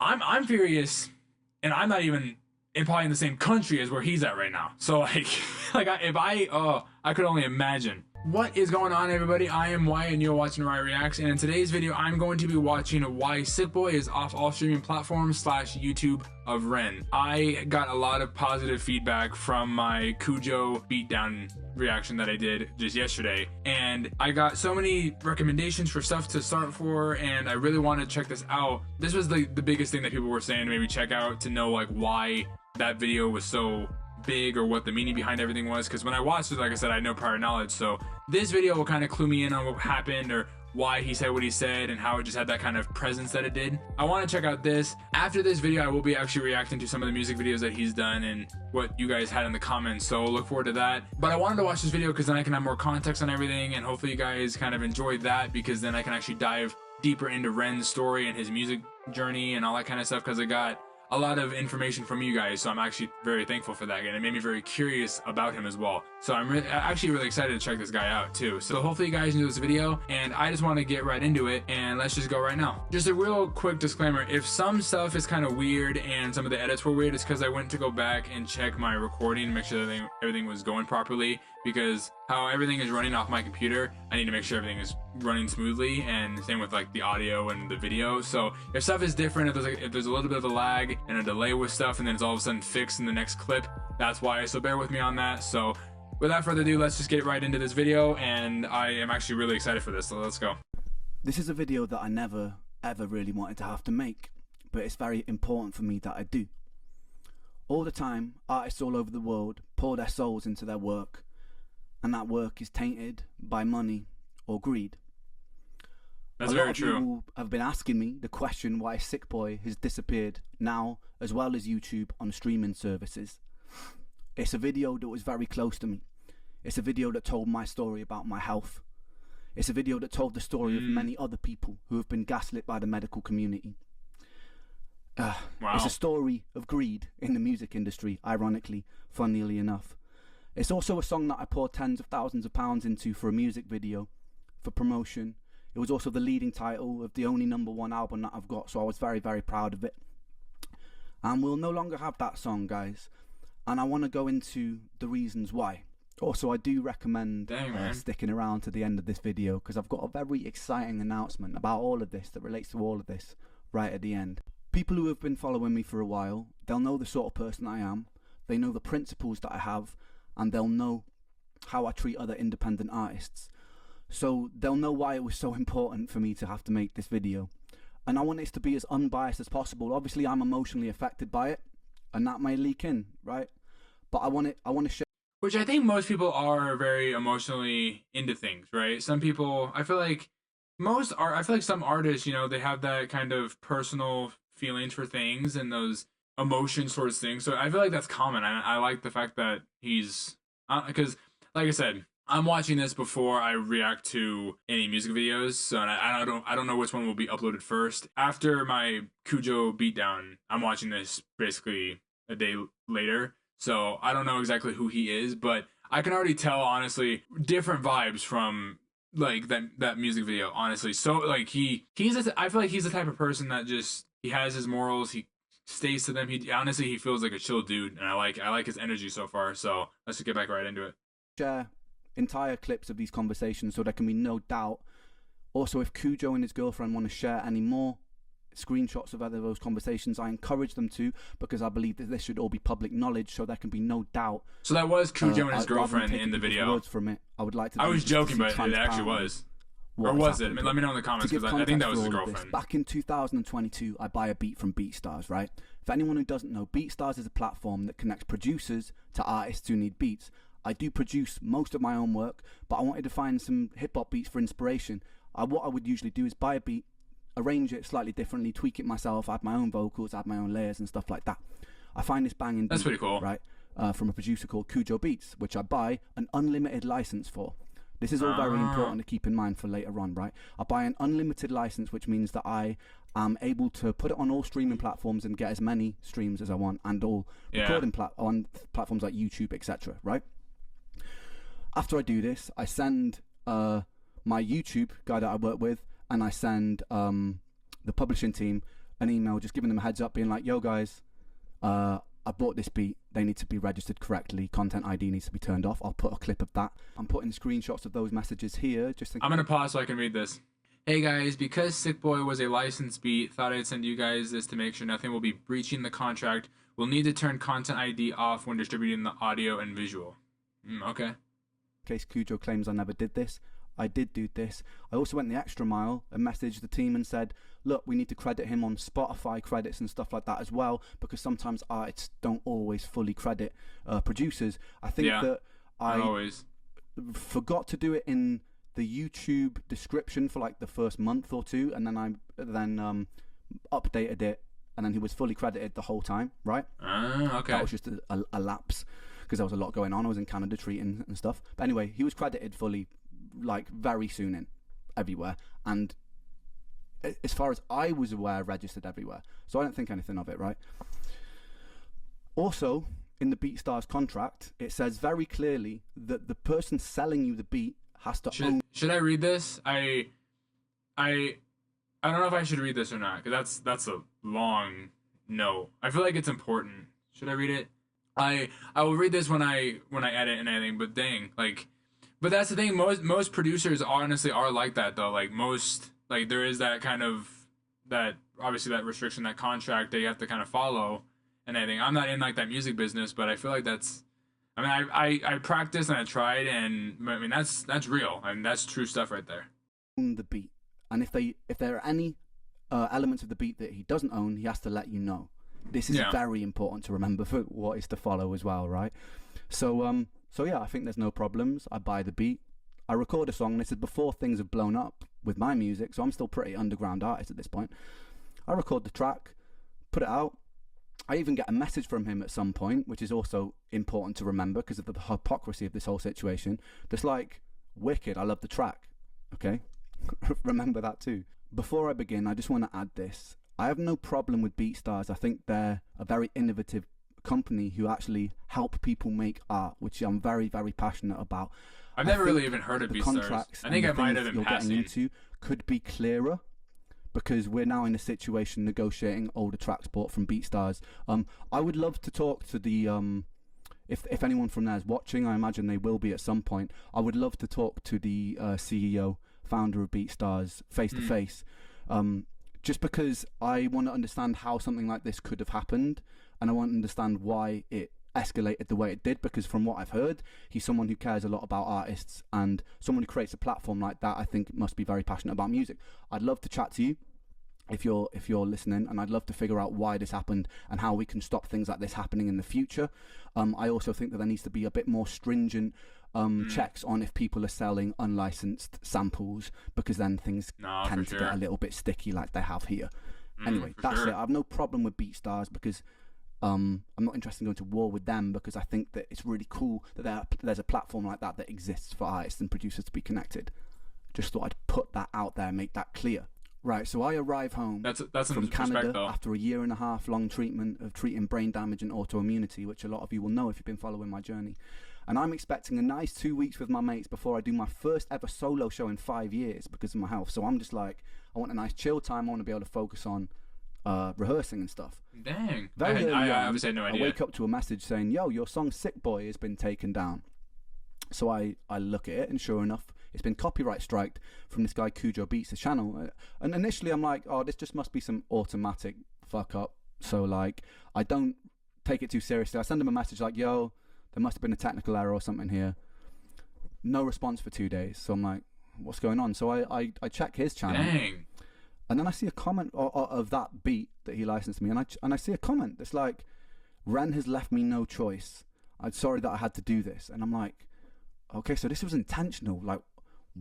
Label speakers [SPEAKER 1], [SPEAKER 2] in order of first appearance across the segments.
[SPEAKER 1] I'm furious, and I'm not even probably in the same country as where he's at right now. So like, I could only imagine. What is going on, everybody? I am Wyatt and you're watching Wyatt Reacts, and in today's video I'm going to be watching why Sick Boi is off all streaming platforms / YouTube of Ren. I got a lot of positive feedback from my Kujo beatdown reaction that I did just yesterday, and I got so many recommendations for stuff to start for, and I really want to check this out. This was the biggest thing that people were saying to maybe check out, to know like why that video was so big or what the meaning behind everything was, because when I watched it, like I said, I had no prior knowledge. So this video will kind of clue me in on what happened, or why he said what he said, and how it just had that kind of presence that it did. I want to check out this. After this video, I will be actually reacting to some of the music videos that he's done and what you guys had in the comments, so look forward to that. But I wanted to watch this video because then I can have more context on everything, and hopefully you guys kind of enjoyed that, because then I can actually dive deeper into Ren's story and his music journey and all that kind of stuff, because I got a lot of information from you guys, so I'm actually very thankful for that, and it made me very curious about him as well. So I'm actually really excited to check this guy out too. So hopefully you guys enjoy this video, and I just want to get right into it, and let's just go right now. Just a real quick disclaimer: if some stuff is kind of weird and some of the edits were weird, it's because I went to go back and check my recording, make sure that everything was going properly, because how everything is running off my computer, I need to make sure everything is running smoothly, and same with like the audio and the video. So if stuff is different, if there's a little bit of a lag and a delay with stuff, and then it's all of a sudden fixed in the next clip, that's why. So bear with me on that. So without further ado, let's just get right into this video, and I am actually really excited for this, so let's go.
[SPEAKER 2] This is a video that I never ever really wanted to have to make, but it's very important for me that I do. All the time, artists all over the world pour their souls into their work, and that work is tainted by money or greed.
[SPEAKER 1] That's
[SPEAKER 2] a
[SPEAKER 1] very
[SPEAKER 2] lot of
[SPEAKER 1] true.
[SPEAKER 2] People have been asking me the question why Sick Boi has disappeared now, as well as YouTube on streaming services. It's a video that was very close to me. It's a video that told my story about my health. It's a video that told the story of many other people who have been gaslit by the medical community.
[SPEAKER 1] Wow.
[SPEAKER 2] It's a story of greed in the music industry, ironically, funnily enough. It's also a song that I poured tens of thousands of pounds into for a music video, for promotion. It was also the leading title of the only #1 album that I've got, so I was very, very proud of it. And we'll no longer have that song, guys. And I want to go into the reasons why. Also, I do recommend sticking around to the end of this video, because I've got a very exciting announcement about all of this that relates to all of this right at the end. People who have been following me for a while, they'll know the sort of person I am. They know the principles that I have, and they'll know how I treat other independent artists. So they'll know why it was so important for me to have to make this video. And I want it to be as unbiased as possible. Obviously, I'm emotionally affected by it, and that may leak in, right? But I want to share.
[SPEAKER 1] Which I think most people are very emotionally into things, right? Some people, I feel like some artists, you know, they have that kind of personal feelings for things and those emotions towards things. So I feel like that's common. I like the fact that he's, because like I said, I'm watching this before I react to any music videos, so I don't know which one will be uploaded first. After my Kujo beatdown, I'm watching this basically a day later, so I don't know exactly who he is, but I can already tell, honestly, different vibes from like that music video, honestly. So like I feel like he's the type of person that just, he has his morals, he stays to them. He honestly, he feels like a chill dude, and I like his energy so far. So let's just get back right into it.
[SPEAKER 2] Share entire clips of these conversations so there can be no doubt. Also, if Kujo and his girlfriend want to share any more screenshots of other those conversations, I encourage them to, because I believe that this should all be public knowledge, so there can be no doubt.
[SPEAKER 1] So that was Kujo and his girlfriend in the video.
[SPEAKER 2] Words from it. I would like to.
[SPEAKER 1] I was joking, but it actually was. Or was it? I mean, let me know in the comments, because I think that was his girlfriend.
[SPEAKER 2] Back in 2022, I buy a beat from BeatStars, right? For anyone who doesn't know, BeatStars is a platform that connects producers to artists who need beats. I do produce most of my own work, but I wanted to find some hip-hop beats for inspiration. What I would usually do is buy a beat, arrange it slightly differently, tweak it myself, add my own vocals, add my own layers and stuff like that. I find this banging beat,
[SPEAKER 1] that's pretty cool,
[SPEAKER 2] right? From a producer called KUJOBEATS, which I buy an unlimited license for. This is all very important to keep in mind for later on, right? I buy an unlimited license, which means that I am able to put it on all streaming platforms and get as many streams as I want, and all recording on platforms like YouTube, etc., right? After I do this, I send my YouTube guy that I work with, and I send the publishing team an email just giving them a heads up, being like, yo guys, I bought this beat, they need to be registered correctly, content ID needs to be turned off. I'll put a clip of that. I'm putting screenshots of those messages here. I'm
[SPEAKER 1] gonna pause so I can read this. Hey guys, because Sick Boi was a licensed beat, thought I'd send you guys this to make sure nothing will be breaching the contract. We'll need to turn content ID off when distributing the audio and visual. Okay.
[SPEAKER 2] In case Kujo claims I never did this, I did do this. I also went the extra mile and messaged the team and said, look, we need to credit him on Spotify credits and stuff like that as well, because sometimes artists don't always fully credit producers. I think that I
[SPEAKER 1] always
[SPEAKER 2] forgot to do it in the YouTube description for like the first month or two, and then I updated it, and then he was fully credited the whole time, right?
[SPEAKER 1] Okay.
[SPEAKER 2] That was just a lapse, because there was a lot going on. I was in Canada treating and stuff. But anyway, he was credited fully, like very soon in everywhere, and as far as I was aware, registered everywhere. So I don't think anything of it, right? Also, in the BeatStars contract, it says very clearly that the person selling you the beat has to own.
[SPEAKER 1] Should I read this? I don't know if I should read this or not, because that's a long note. I feel like it's important. Should I read it? I will read this when I edit and everything. But dang, but that's the thing. Most producers honestly are like that though. There is that kind of obviously that restriction, that contract that you have to kind of follow and everything. I'm not in like that music business, but I feel like that's. I mean, I practiced and I tried, and I mean that's real. I mean that's true stuff right there.
[SPEAKER 2] The beat, and if there are any elements of the beat that he doesn't own, he has to let you know. This is very important to remember for what is to follow as well, right? So yeah, I think there's no problems. I buy the beat, I record a song. This is before things have blown up with my music, so I'm still pretty underground artist at this point. I record the track, put it out. I even get a message from him at some point, which is also important to remember because of the hypocrisy of this whole situation. Just like, wicked, I love the track. Okay? Remember that too. Before I begin, I just want to add this. I have no problem with BeatStars. I think they're a very innovative company who actually help people make art, which I'm very, very passionate about.
[SPEAKER 1] I've never really even heard of BeatStars. I think I might have in passing.
[SPEAKER 2] Into could be clearer, because we're now in a situation negotiating older tracks bought from BeatStars. I would love to talk to the if anyone from there is watching, I imagine they will be at some point. I would love to talk to the CEO, founder of BeatStars, face to face, just because I want to understand how something like this could have happened, and I want to understand why it escalated the way it did, because from what I've heard, he's someone who cares a lot about artists, and someone who creates a platform like that I think must be very passionate about music. I'd love to chat to you if you're listening, and I'd love to figure out why this happened and how we can stop things like this happening in the future. I also think that there needs to be a bit more stringent checks on if people are selling unlicensed samples, because then things tend to get a little bit sticky like they have here. Anyway, that's it. I have no problem with BeatStars, because I'm not interested in going to war with them, because I think that it's really cool that there's a platform like that that exists for artists and producers to be connected. Just thought I'd put that out there, make that clear. Right, so I arrive home from Canada after a 1.5 year long treatment of treating brain damage and autoimmunity, which a lot of you will know if you've been following my journey. And I'm expecting a nice 2 weeks with my mates before I do my first ever solo show in 5 years because of my health. So I'm just like, I want a nice chill time. I want to be able to focus on rehearsing and stuff.
[SPEAKER 1] Dang.
[SPEAKER 2] Very early on,
[SPEAKER 1] I obviously had no idea.
[SPEAKER 2] I wake up to a message saying, yo, your song Sick Boi has been taken down. So I look at it, and sure enough, it's been copyright striked from this guy KUJOBEATS' channel. And initially I'm like, oh, this just must be some automatic fuck up. So like, I don't take it too seriously. I send him a message like, yo, there must have been a technical error or something here. No response for 2 days. So I'm like, what's going on? So I check his channel.
[SPEAKER 1] Dang.
[SPEAKER 2] And then I see a comment of that beat that he licensed me, and I see a comment that's like, Ren has left me no choice. I'm sorry that I had to do this. And I'm like, okay, so this was intentional. Like,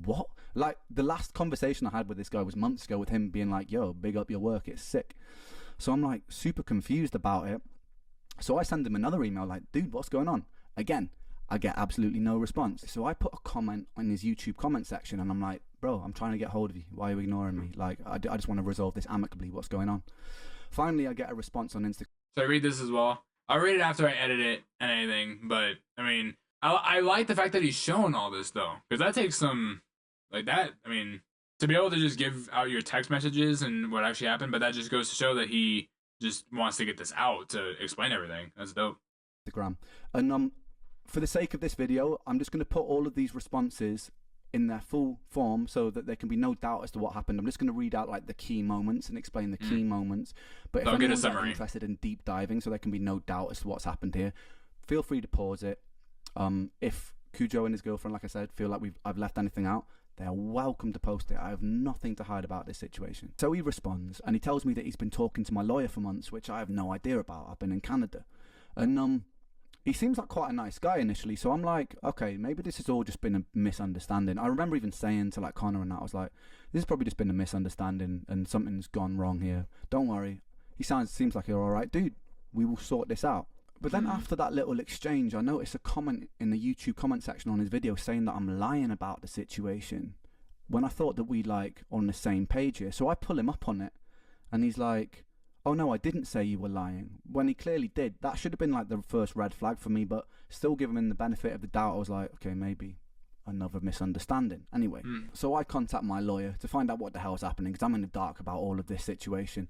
[SPEAKER 2] what? Like, the last conversation I had with this guy was months ago, with him being like, yo, big up your work, it's sick. So I'm like super confused about it. So I send him another email like, dude, what's going on? Again, I get absolutely no response. So I put a comment on his YouTube comment section, and I'm like, bro, I'm trying to get hold of you. Why are you ignoring me? Like, I just want to resolve this amicably. What's going on? Finally, I get a response on Instagram.
[SPEAKER 1] So I read this as well. I'll read it after I edit it and anything. But, I mean, I like the fact that he's shown all this, though. Because that takes some, like that, I mean, to be able to just give out your text messages and what actually happened, but that just goes to show that he just wants to get this out to explain everything. That's dope.
[SPEAKER 2] Instagram. And for the sake of this video, I'm just going to put all of these responses in their full form so that there can be no doubt as to what happened. I'm just going to read out like the key moments and explain the key moments. But if anyone's interested in deep diving so there can be no doubt as to what's happened here, feel free to pause it. If Kujo and his girlfriend, like I said, feel like I've left anything out, they are welcome to post it. I have nothing to hide about this situation. So he responds and he tells me that he's been talking to my lawyer for months, which I have no idea about. I've been in Canada. And he seems like quite a nice guy initially, so I'm like, okay, maybe this has all just been a misunderstanding. I remember even saying to like Connor and that, I was like, this has probably just been a misunderstanding and something's gone wrong here. Don't worry. He seems like you're all right, dude. We will sort this out. But then after that little exchange, I noticed a comment in the YouTube comment section on his video saying that I'm lying about the situation when I thought that we like on the same page here. So I pull him up on it and he's like, oh no, I didn't say you were lying, when he clearly did. That should have been like the first red flag for me, but still giving him the benefit of the doubt, I was like, okay, maybe another misunderstanding. Anyway, so I contact my lawyer to find out what the hell's happening because I'm in the dark about all of this situation.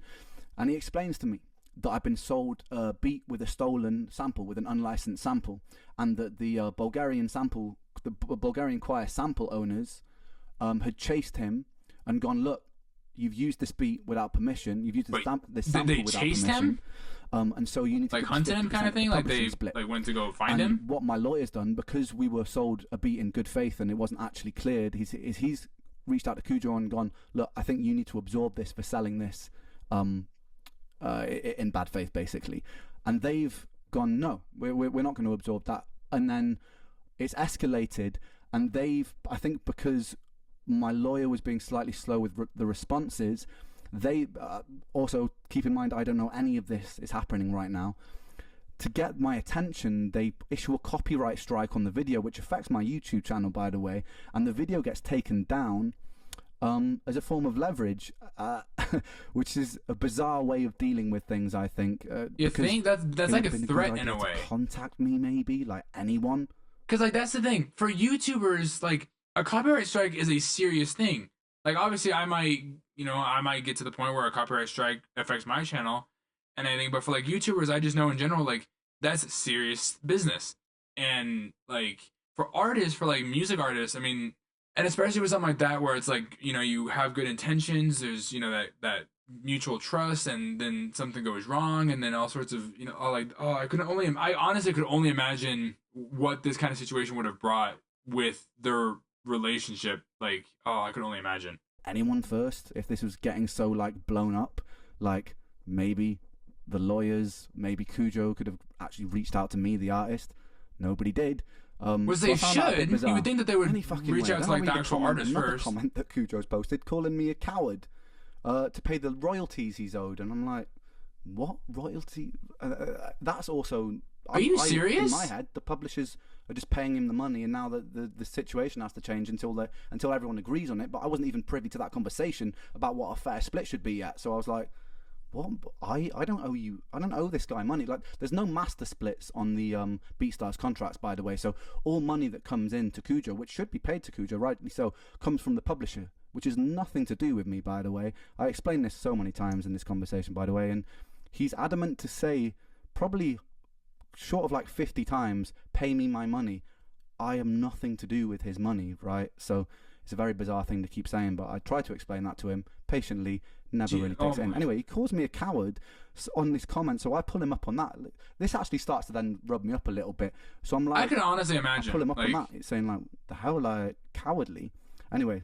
[SPEAKER 2] And he explains to me that I've been sold a beat with a stolen sample, with an unlicensed sample, and that the Bulgarian choir sample owners had chased him and gone, look, you've used this beat without permission. You've used this sample without permission. They chased him? And so you need to
[SPEAKER 1] like hunt him kind of thing? Like they went to go find him?
[SPEAKER 2] What my lawyer's done, because we were sold a beat in good faith and it wasn't actually cleared, he's reached out to Kujo and gone, look, I think you need to absorb this for selling this in bad faith, basically. And they've gone, no, we're not going to absorb that. And then it's escalated, and I think because my lawyer was being slightly slow with the responses, they also, keep in mind, I don't know any of this is happening right now. To get my attention, they issue a copyright strike on the video, which affects my YouTube channel, by the way, and the video gets taken down as a form of leverage, which is a bizarre way of dealing with things, I think.
[SPEAKER 1] You think that's like a threat in a way?
[SPEAKER 2] Contact me, maybe, like anyone.
[SPEAKER 1] Because like that's the thing for YouTubers, like a copyright strike is a serious thing. Like obviously, I might get to the point where a copyright strike affects my channel and anything, but for like YouTubers, I just know in general, like that's serious business. And like for artists, for like music artists, I mean. And especially with something like that, where it's like, you have good intentions, there's, that mutual trust, and then something goes wrong, and then all sorts of, I honestly could only imagine what this kind of situation would have brought with their relationship. Like, I could only imagine.
[SPEAKER 2] Anyone first, if this was getting so, like, blown up, like, maybe the lawyers, maybe Kujo could have actually reached out to me, the artist. Nobody did.
[SPEAKER 1] Which they should. You would think that they would reach out to like the actual artist first.
[SPEAKER 2] Comment that Kujo's posted calling me a coward to pay the royalties he's owed, and I'm like, what royalty? That's also.
[SPEAKER 1] Are you serious?
[SPEAKER 2] In my head, the publishers are just paying him the money, and now the situation has to change until everyone agrees on it. But I wasn't even privy to that conversation about what a fair split should be yet. So I was like, what? I don't owe you. I don't owe this guy money. Like, there's no master splits on the BeatStars contracts, by the way. So all money that comes in to Kujo, which should be paid to Kujo, rightly so, comes from the publisher, which is nothing to do with me, by the way. I explained this so many times in this conversation, by the way, and he's adamant to say, probably short of like 50 times, pay me my money. I am nothing to do with his money, right? So it's a very bizarre thing to keep saying, but I try to explain that to him patiently. Never really takes it in. Anyway, he calls me a coward on this comment, so I pull him up on that. This actually starts to then rub me up a little bit. So I'm like,
[SPEAKER 1] I can honestly imagine.
[SPEAKER 2] I pull him up on that, saying like, the hell, like, cowardly. Anyway,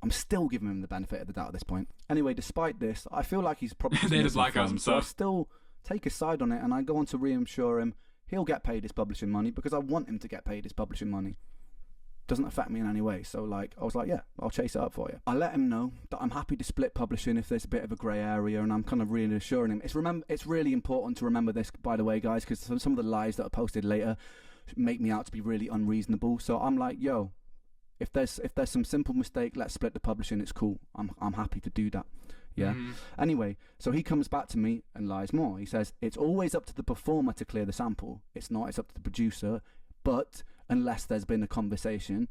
[SPEAKER 2] I'm still giving him the benefit of the doubt at this point. Anyway, despite this, I feel like he's probably
[SPEAKER 1] they just like us,
[SPEAKER 2] so I still take his side on it, and I go on to reassure him he'll get paid his publishing money because I want him to get paid his publishing money. Doesn't affect me in any way. So like, I was like, yeah, I'll chase it up for you. I let him know that I'm happy to split publishing if there's a bit of a grey area, and I'm kind of reassuring him. It's really important to remember this, by the way, guys, because some of the lies that are posted later make me out to be really unreasonable. So I'm like, yo, if there's some simple mistake, let's split the publishing. It's cool. I'm happy to do that. Yeah. Anyway, so he comes back to me and lies more. He says it's always up to the performer to clear the sample. It's not. It's up to the producer. But unless there's been a conversation,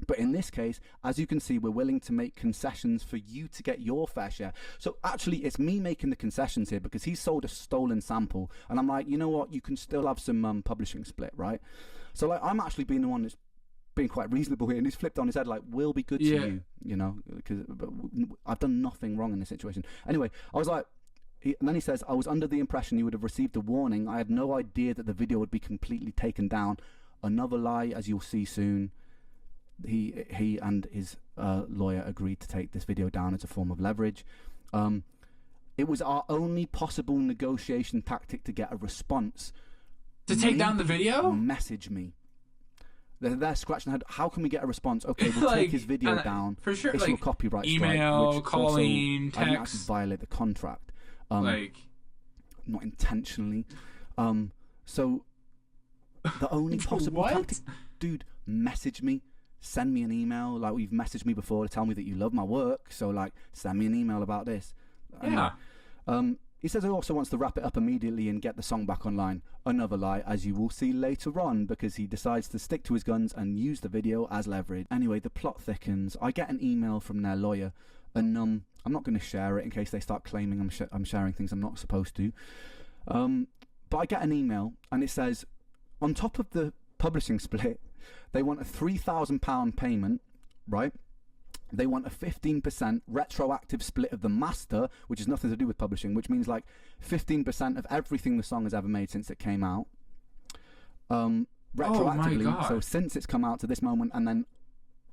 [SPEAKER 2] But in this case, as you can see, we're willing to make concessions for you to get your fair share. So actually, it's me making the concessions here because he sold a stolen sample. And I'm like, you know what? You can still have some publishing split, right? So like, I'm actually being the one that's being quite reasonable here. And he's flipped on his head like, we'll be good to you, you know, because I've done nothing wrong in this situation. Anyway, I was like, and then he says, I was under the impression you would have received a warning. I had no idea that the video would be completely taken down. Another lie, as you'll see soon. He and his lawyer agreed to take this video down as a form of leverage. It was our only possible negotiation tactic to get a response.
[SPEAKER 1] To take down the video?
[SPEAKER 2] Message me. They're scratching their head. How can we get a response? Okay, we'll take his video down.
[SPEAKER 1] For sure,
[SPEAKER 2] issue a copyright
[SPEAKER 1] email,
[SPEAKER 2] strike, which
[SPEAKER 1] calling,
[SPEAKER 2] also,
[SPEAKER 1] text.
[SPEAKER 2] I didn't actually violate the contract. Not intentionally. So the only possible tactic, dude, message me. Send me an email. Like, you've messaged me before to tell me that you love my work, so like, send me an email about this.
[SPEAKER 1] Yeah.
[SPEAKER 2] He says he also wants to wrap it up immediately and get the song back online. Another lie, as you will see later on, because he decides to stick to his guns and use the video as leverage. Anyway, the plot thickens. I get an email from their lawyer, and I'm not going to share it in case they start claiming I'm sharing things I'm not supposed to. But I get an email, and it says, on top of the publishing split, they want a £3,000 payment, right? They want a 15% retroactive split of the master, which has nothing to do with publishing, which means like 15% of everything the song has ever made since it came out. Retroactively,
[SPEAKER 1] oh my God.
[SPEAKER 2] So since it's come out to this moment and then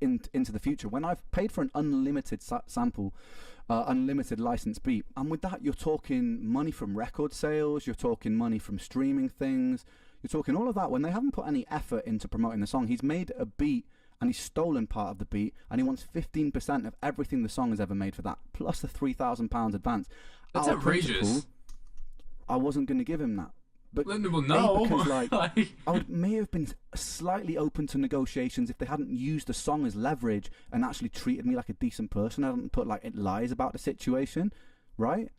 [SPEAKER 2] into the future, when I've paid for an unlimited sample, unlimited license beat, and with that you're talking money from record sales, you're talking money from streaming things, you're talking all of that when they haven't put any effort into promoting the song. He's made a beat and he's stolen part of the beat, and he wants 15% of everything the song has ever made for that, plus the £3,000 advance.
[SPEAKER 1] That's outrageous.
[SPEAKER 2] I wasn't going to give him that. But
[SPEAKER 1] well, no.
[SPEAKER 2] because like I may have been slightly open to negotiations if they hadn't used the song as leverage and actually treated me like a decent person. I hadn't put like lies about the situation, right?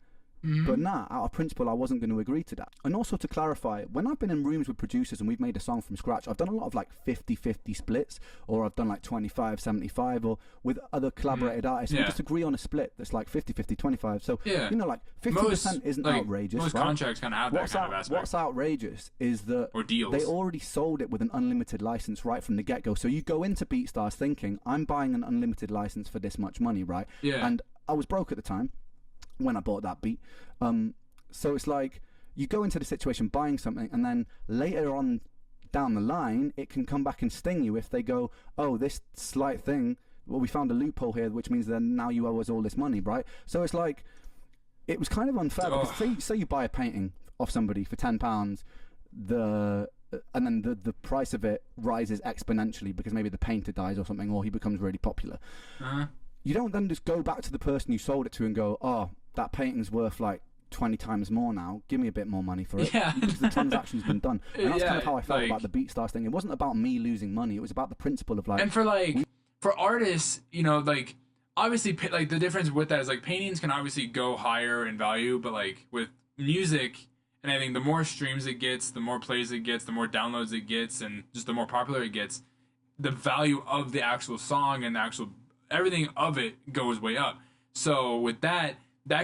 [SPEAKER 2] But nah, out of principle, I wasn't going to agree to that. And also to clarify, when I've been in rooms with producers and we've made a song from scratch, I've done a lot of like 50-50 splits, or I've done like 25-75, or with other collaborated artists. We just agree on a split that's like 50-50, 25. So, you know, like 50% isn't outrageous.
[SPEAKER 1] Most contracts kind of have that kind of aspect.
[SPEAKER 2] What's outrageous is that they already sold it with an unlimited license right from the get-go. So you go into BeatStars thinking, I'm buying an unlimited license for this much money, right?
[SPEAKER 1] Yeah.
[SPEAKER 2] And I was broke at the time when I bought that beat. So it's like you go into the situation buying something, and then later on down the line it can come back and sting you if they go, oh, this slight thing, well, we found a loophole here, which means then now you owe us all this money, right? So it's like, it was kind of unfair because say you buy a painting off somebody for £10, and then the price of it rises exponentially because maybe the painter dies or something, or he becomes really popular. You don't then just go back to the person you sold it to and go, oh, that painting's worth like 20 times more now, give me a bit more money for it. Because the transaction's been done. And that's kind of how I felt about the BeatStars thing. It wasn't about me losing money, it was about the principle of like...
[SPEAKER 1] And for like, for artists, you know, like, obviously, like, the difference with that is like, paintings can obviously go higher in value, but like, with music, and I think the more streams it gets, the more plays it gets, the more downloads it gets, and just the more popular it gets, the value of the actual song and the actual everything of it goes way up. So with that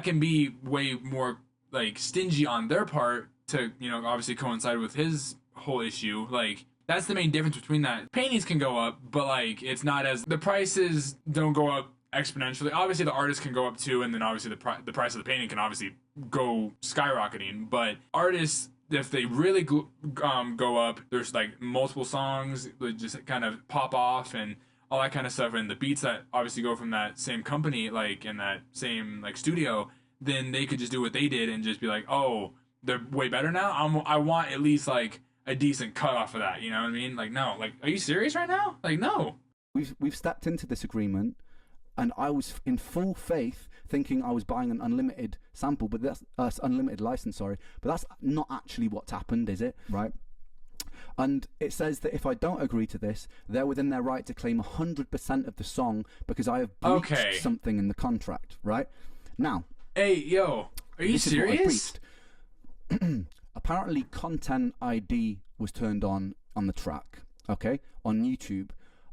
[SPEAKER 1] can be way more like stingy on their part to, you know, obviously coincide with his whole issue. Like, that's the main difference between that. Paintings can go up, but like, it's not as, the prices don't go up exponentially. Obviously the artist can go up too, and then obviously the price of the painting can obviously go skyrocketing. But artists, if they really go up, there's like multiple songs that just kind of pop off and all that kind of stuff, and the beats that obviously go from that same company, like in that same like studio, then they could just do what they did and just be like, oh, they're way better now. I want at least like a decent cut off of that. You know what I mean? Like, no, like, are you serious right now? Like, no.
[SPEAKER 2] We've stepped into this agreement, and I was in full faith thinking I was buying an unlimited sample, but that's unlimited license, sorry. But that's not actually what's happened, is it? Right? And it says that if I don't agree to this, they're within their right to claim 100% of the song because I have breached something in the contract, right? Now...
[SPEAKER 1] Hey, yo, are you serious?
[SPEAKER 2] Apparently, Content ID was turned on the track, okay, on YouTube.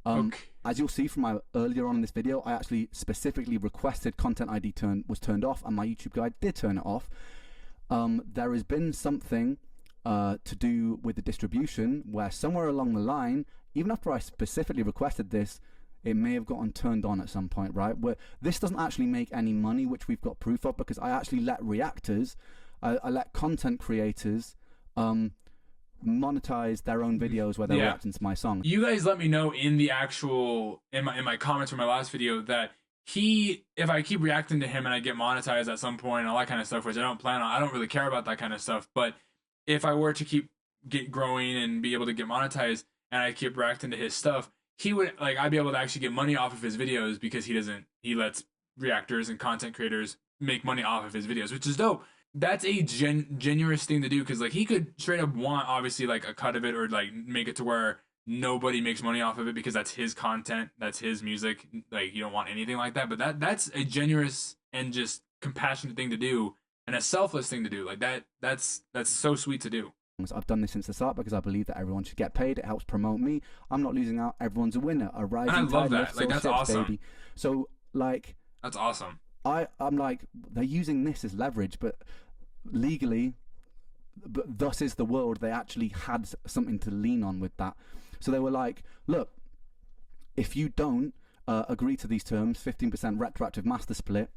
[SPEAKER 1] Okay.
[SPEAKER 2] As you'll see from my earlier on in this video, I actually specifically requested content ID was turned off, and my YouTube guide did turn it off. There has been something to do with the distribution where somewhere along the line, even after I specifically requested this, it may have gotten turned on at some point, right? Where this doesn't actually make any money, which we've got proof of, because I actually let reactors, I let content creators monetize their own videos where they're reacting to my song.
[SPEAKER 1] You guys let me know in the actual in my comments from my last video that if I keep reacting to him and I get monetized at some point and all that kind of stuff, which I don't plan on, I don't really care about that kind of stuff, but if I were to get growing and be able to get monetized and I keep reacting to his stuff, he would, like, I'd be able to actually get money off of his videos because he lets reactors and content creators make money off of his videos, which is dope. That's a generous thing to do, because like he could straight up want obviously like a cut of it, or like make it to where nobody makes money off of it because that's his content, that's his music. Like, you don't want anything like that, but that's a generous and just compassionate thing to do, and a selfless thing to do. Like that's so sweet to do.
[SPEAKER 2] I've done this since the start because I believe that everyone should get paid. It helps promote me. I'm not losing out. Everyone's a winner. A rising
[SPEAKER 1] and I love
[SPEAKER 2] tide
[SPEAKER 1] that.
[SPEAKER 2] lifts
[SPEAKER 1] Like,
[SPEAKER 2] all
[SPEAKER 1] that's
[SPEAKER 2] ships,
[SPEAKER 1] awesome.
[SPEAKER 2] baby. So like,
[SPEAKER 1] that's awesome.
[SPEAKER 2] I'm like, they're using this as leverage, but legally, but thus is the world. They actually had something to lean on with that. So they were like, look, if you don't agree to these terms, 15% retroactive master split,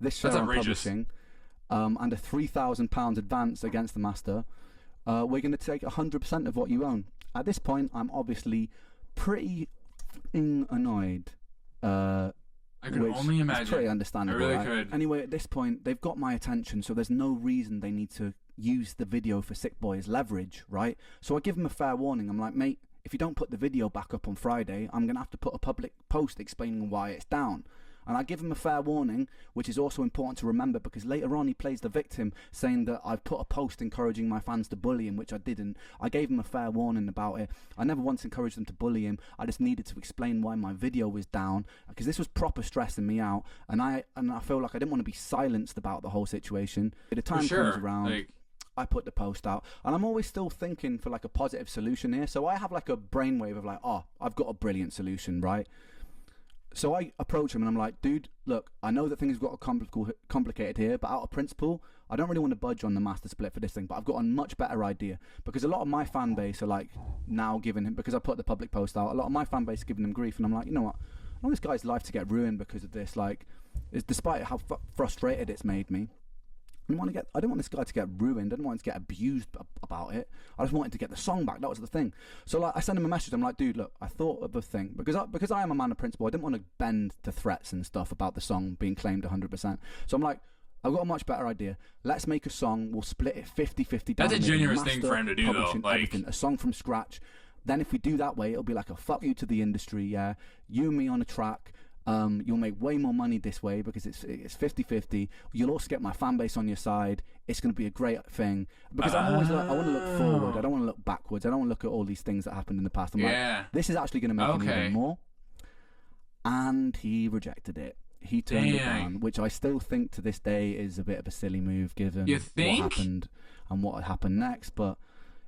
[SPEAKER 2] this share on publishing, and a £3,000 advance against the master, we're going to take 100% of what you own. At this point, I'm obviously pretty annoyed.
[SPEAKER 1] I could only imagine.
[SPEAKER 2] It's pretty understandable.
[SPEAKER 1] I really could.
[SPEAKER 2] Anyway, at this point, they've got my attention, so there's no reason they need to use the video for Sick Boi as leverage, right? So I give them a fair warning. I'm like, mate, if you don't put the video back up on Friday, I'm going to have to put a public post explaining why it's down. And I give him a fair warning, which is also important to remember, because later on he plays the victim, saying that I've put a post encouraging my fans to bully him, which I didn't. I gave him a fair warning about it. I never once encouraged them to bully him. I just needed to explain why my video was down, because this was proper stressing me out, and I feel like I didn't want to be silenced about the whole situation. The time comes around, like, I put the post out, and I'm always still thinking for like a positive solution here. So I have like a brainwave of like, oh, I've got a brilliant solution, right? So I approach him and I'm like, dude, look, I know that things got complicated here, but out of principle, I don't really want to budge on the master split for this thing, but I've got a much better idea, because a lot of my fan base are like now giving him, because I put the public post out, a lot of my fan base are giving him grief, and I'm like, you know what, I want this guy's life to get ruined because of this. Like, despite how frustrated it's made me, I don't want this guy to get ruined. I don't want him to get abused about it. I just wanted to get the song back. That was the thing. So like, I sent him a message. I'm like, dude, look, I thought of a thing, because I am a man of principle. I didn't want to bend to threats and stuff about the song being claimed 100%. So I'm like, I've got a much better idea. Let's make a song. We'll split it 50-50 down.
[SPEAKER 1] That's a generous thing for him to do, though. Like,
[SPEAKER 2] everything, a song from scratch. Then if we do that way, it'll be like a fuck you to the industry. Yeah, you and me on a track. You'll make way more money this way because it's 50-50. You'll also get my fan base on your side. It's going to be a great thing, because I'm always like, I want to look forward. I don't want to look backwards. I don't want to look at all these things that happened in the past. I'm like, this is actually going to make me even more. And he rejected it. He turned it down, which I still think to this day is a bit of a silly move given what happened and what happened next. But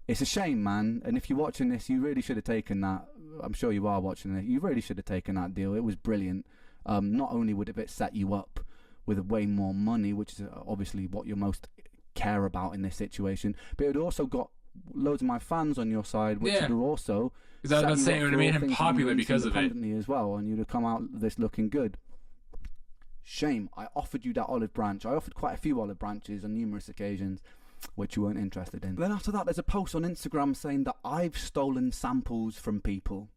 [SPEAKER 2] it's a shame, man. And if you're watching this, you really should have taken that. I'm sure you are watching it. You really should have taken that deal. It was brilliant. Not only would it set you up with way more money, which is obviously what you most care about in this situation, but it also got loads of my fans on your side, which would also,
[SPEAKER 1] because I was saying, it would have made him popular because of it
[SPEAKER 2] as well, and you'd have come out this looking good. Shame. I offered you that olive branch. I offered quite a few olive branches on numerous occasions, which you weren't interested in. Then after that, there's a post on Instagram saying that I've stolen samples from people,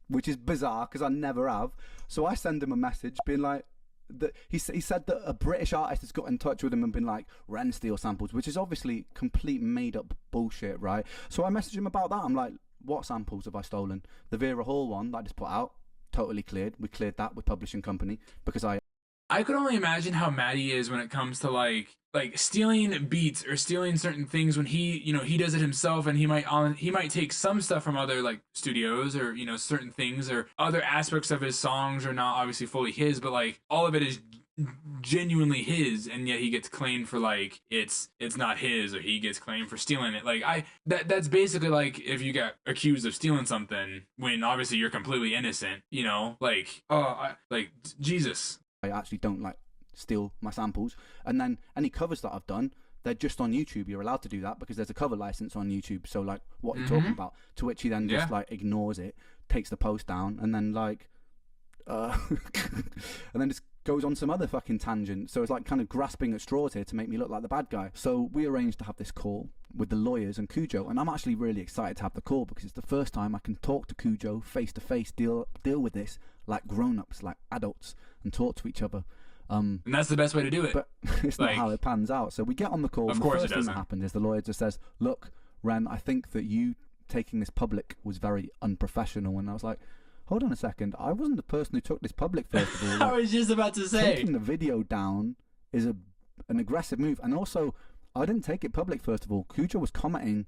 [SPEAKER 2] which is bizarre because I never have. So I send him a message being like, he said that a British artist has got in touch with him and been like, Ren steal samples, which is obviously complete made up bullshit, right? So I messaged him about that. I'm like, what samples have I stolen? The Vera Hall one that I just put out, totally cleared. We cleared that with publishing company, because
[SPEAKER 1] I could only imagine how mad he is when it comes to like stealing beats or stealing certain things, when he does it himself, and he might take some stuff from other like studios, or certain things, or other aspects of his songs are not obviously fully his, but like all of it is genuinely his, and yet he gets claimed for like it's not his, or he gets claimed for stealing it. Like that's basically like if you get accused of stealing something when obviously you're completely innocent, you know, like like Jesus.
[SPEAKER 2] I actually don't like steal my samples, and then any covers that I've done, they're just on YouTube. You're allowed to do that because there's a cover license on YouTube. So like, what are you talking about? To which he then just like ignores it, takes the post down, and then like and then just goes on some other fucking tangent. So it's like kind of grasping at straws here to make me look like the bad guy. So we arranged to have this call with the lawyers and Kujo, and I'm actually really excited to have the call because it's the first time I can talk to Kujo face to face, deal with this like grown-ups, like adults, and talk to each other.
[SPEAKER 1] And that's the best way to do it.
[SPEAKER 2] But it's not how it pans out. So we get on the call.
[SPEAKER 1] Of course,
[SPEAKER 2] the first thing that happens is the lawyer just says, "Look, Ren, I think that you taking this public was very unprofessional." And I was like, hold on a second, I wasn't the person who took this public, first of all. Like,
[SPEAKER 1] I was just about to say,
[SPEAKER 2] taking the video down is an aggressive move. And also, I didn't take it public, first of all. Kujo was commenting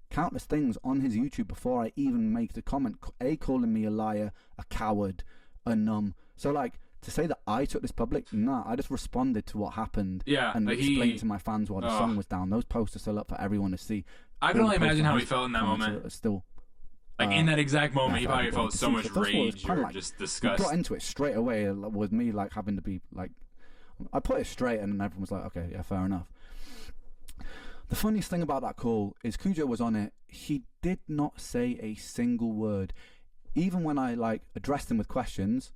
[SPEAKER 2] countless things on his YouTube before I even make the comment, calling me a liar, a coward, a numb. So like, to say that I took this public, nah, I just responded to what happened and explained to my fans why the song was down. Those posts are still up for everyone to see.
[SPEAKER 1] I can only imagine how he felt in that moment.
[SPEAKER 2] Still,
[SPEAKER 1] like in that exact moment, he probably felt so much rage or like, just disgust.
[SPEAKER 2] We got into it straight away with me like having to be like, I put it straight and everyone was like, okay, yeah, fair enough. The funniest thing about that call is Kujo was on it. He did not say a single word. Even when I like addressed him with questions,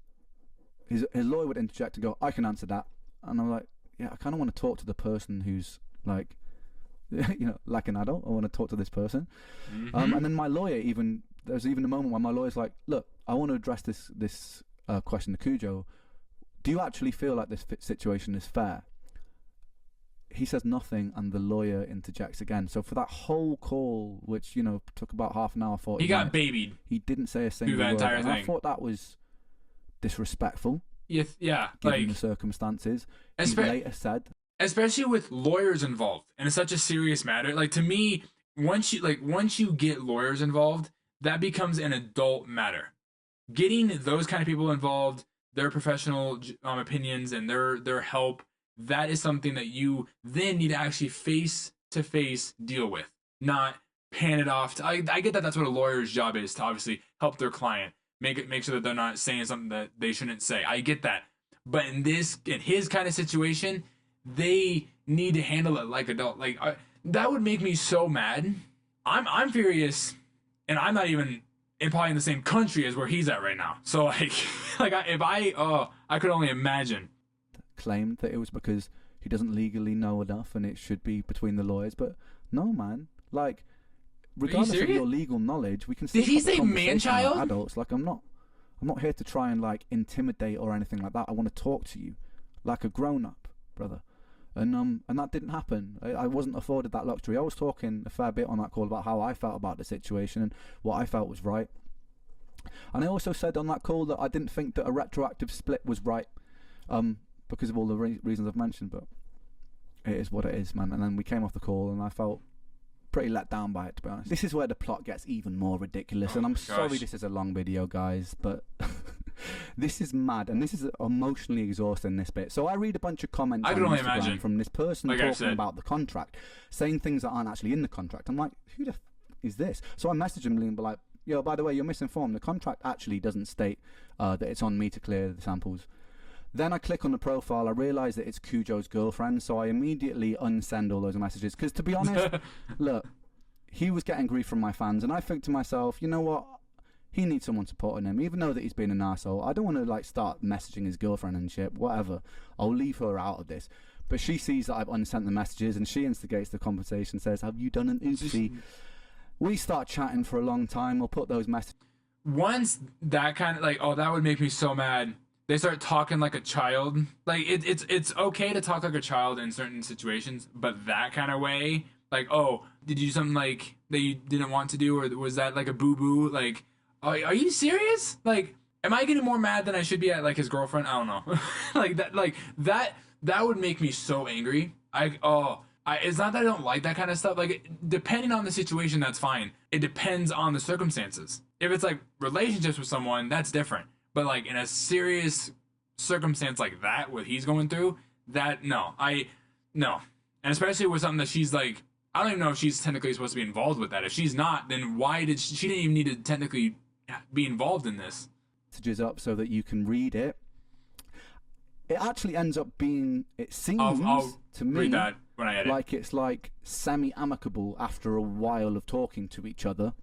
[SPEAKER 2] his lawyer would interject and go, "I can answer that," and I'm like, "Yeah, I kind of want to talk to the person who's like, you know, like an adult. I want to talk to this person." And then my lawyer there's even a moment where my lawyer's like, "Look, I want to address this question to Kujo. Do you actually feel like this situation is fair?" He says nothing, and the lawyer interjects again. So for that whole call, which, you know, took about half an hour, 40
[SPEAKER 1] he got
[SPEAKER 2] minutes,
[SPEAKER 1] babied.
[SPEAKER 2] He didn't say a single word.
[SPEAKER 1] Entire
[SPEAKER 2] and
[SPEAKER 1] thing.
[SPEAKER 2] I thought that was disrespectful.
[SPEAKER 1] Yeah,
[SPEAKER 2] given
[SPEAKER 1] like
[SPEAKER 2] the circumstances. He later said,
[SPEAKER 1] especially with lawyers involved, and it's such a serious matter. Like, to me, once you get lawyers involved, that becomes an adult matter. Getting those kind of people involved, their professional opinions and their help, that is something that you then need to actually face to face deal with, not pan it off. I get that that's what a lawyer's job is, to obviously help their client, make sure that they're not saying something that they shouldn't say. I get that, but in his kind of situation, they need to handle it like adult. Like that would make me so mad. I'm furious, and I'm not even probably in the same country as where he's at right now. So like I could only imagine.
[SPEAKER 2] Claimed that it was because he doesn't legally know enough and it should be between the lawyers, but no, man, like regardless of your legal knowledge, we can still
[SPEAKER 1] Did he say man-child?
[SPEAKER 2] Like adults. Like I'm not here to try and like intimidate or anything like that. I want to talk to you like a grown-up, brother. And that didn't happen. I wasn't afforded that luxury. I was talking a fair bit on that call about how I felt about the situation and what I felt was right. And I also said on that call that I didn't think that a retroactive split was right, because of all the reasons I've mentioned, but it is what it is, man. And then we came off the call and I felt pretty let down by it, to be honest. This is where the plot gets even more ridiculous, and I'm sorry this is a long video, guys, but this is mad, and this is emotionally exhausting, this bit. So I read a bunch of comments on Instagram from this person talking about the contract, saying things that aren't actually in the contract. I'm like, who the is this? So I message him and be like, yo, by the way, you're misinformed. The contract actually doesn't state that it's on me to clear the samples. Then I click on the profile, I realise that it's Kujo's girlfriend, so I immediately unsend all those messages. Because to be honest, look, he was getting grief from my fans, and I think to myself, you know what? He needs someone supporting him, even though that he's been an arsehole. I don't want to like start messaging his girlfriend and shit, whatever. I'll leave her out of this. But she sees that I've unsent the messages, and she instigates the conversation, says, have you done an oopsie? We start chatting for a long time. We'll put those messages.
[SPEAKER 1] Once that kind of like, oh, that would make me so mad. They start talking like a child. Like it's okay to talk like a child in certain situations, but that kind of way, like, oh, did you do something like that you didn't want to do, or was that like a boo-boo? Like, are you serious? Like, am I getting more mad than I should be at like his girlfriend? I don't know. that would make me so angry. It's not that I don't like that kind of stuff. Like, depending on the situation, that's fine. It depends on the circumstances. If it's like relationships with someone, that's different. But like in a serious circumstance like that, what he's going through, that no. And especially with something that she's like, I don't even know if she's technically supposed to be involved with that. If she's not, then why did she didn't even need to technically be involved in this?
[SPEAKER 2] Messages up so that you can read it. It actually ends up being, it seems
[SPEAKER 1] I'll
[SPEAKER 2] to me
[SPEAKER 1] read that when I edit.
[SPEAKER 2] like it's like semi-amicable after a while of talking to each other.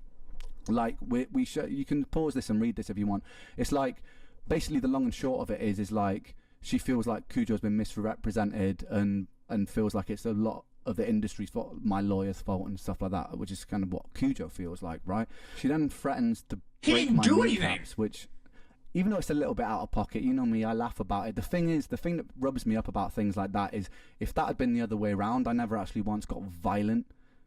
[SPEAKER 2] Like you can pause this and read this if you want. It's like basically the long and short of it is like she feels like Kujo's been misrepresented and feels like it's a lot of the industry's fault, my lawyer's fault and stuff like that, which is kind of what Kujo feels like, right? She then threatens to break my kneecaps, which, even though it's a little bit out of pocket, you know me, I laugh about it. The thing that rubs me up about things like that is, if that had been the other way around, I never actually once got violent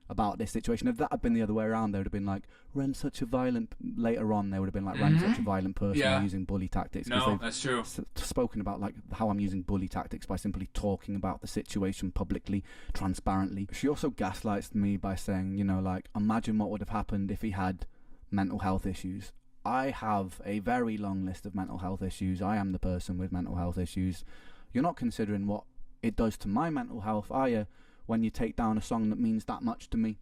[SPEAKER 2] about this situation. If that had been the other way around, they would have been like, Ren's such a violent, later on they would have been like, Ren's such a violent person using bully tactics.
[SPEAKER 1] No, that's true.
[SPEAKER 2] Spoken about like how I'm using bully tactics by simply talking about the situation publicly, transparently. She also gaslights me by saying, you know, like, imagine what would have happened if he had mental health issues. I have a very long list of mental health issues. I am the person with mental health issues. You're not considering what it does to my mental health, are you, when you take down a song that means that much to me?